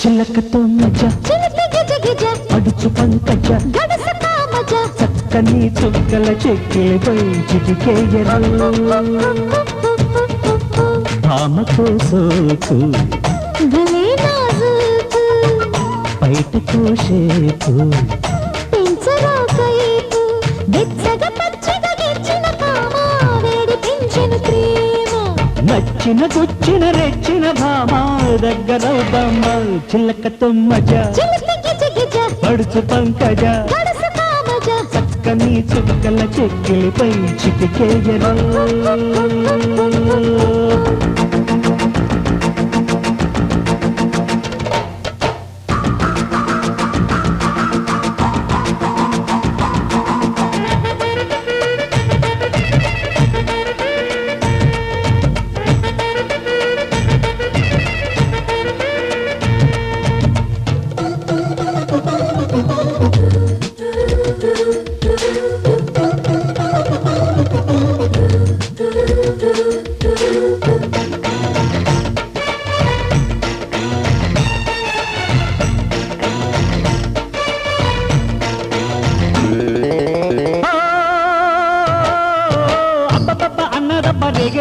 చిలకతో మజా పడుచు పంకజ చక్కని చుక్కల చెక్కిలిపై చిటికేయరు భామతో సోకు బయటకు షేపు నచ్చిన గుచ్చిన రెచ్చిన భామ దగ్గర బొమ్మ చిలకతో మజా పడుచు పంకజ చక్కని చుక్కల చెక్కిలిపై చిటికేయరు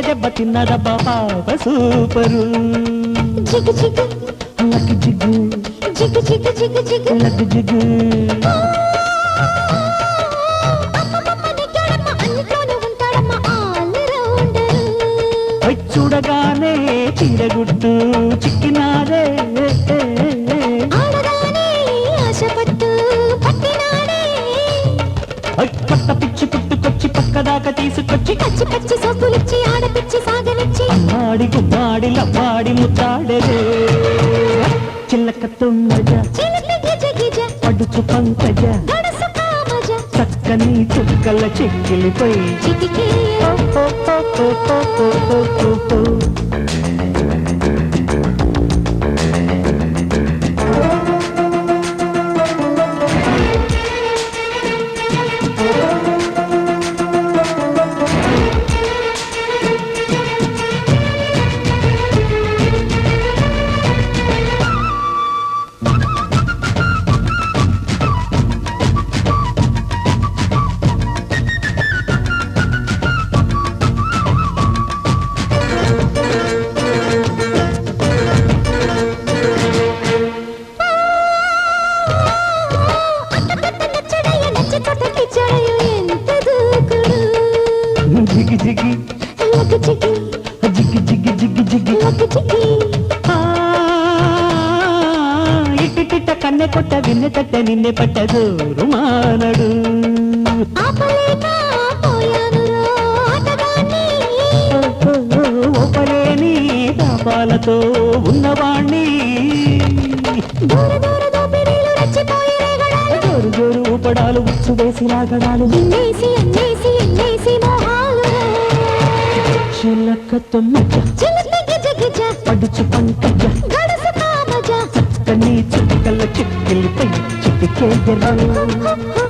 దెబ్బ తిన్నద బాబా సూపరు జిగు జిగు లక్ జిగు జిగు జిగు జిగు జిగు లక్ జిగు చూడగానే చీరగుట్టు చిక్కినారే పట్ట పిచ్చి పుట్టుకొచ్చి పక్కదాకా తీసుకొచ్చి పచ్చి పచ్చి సబ్బులిచ్చి ఆడపిచ్చి సాగనిచ్చి అమ్మాడి గుమ్మాడి లవ్వాడి ముద్దాడరే చిల్లకతో మజా పడుచు పంకజ చక్కని చుక్కల చెక్కిలిపై జిగి జిగి జిగి జిగి జిగి జిగి ఇటిటిట కన్నె కొట్ట విన్నె తట్ట నిన్నె పట్టదు రుమానడు ఓపలేని దాపాలతో ఉన్నవాణ్ణి జోరు జోరు ఊపడాలు ఉచ్చు వేసి లాగడాలు చిలకతో మజా పడుచు పంకజ చక్కని చుక్కల చిక్కిలిపై చిటికేయరు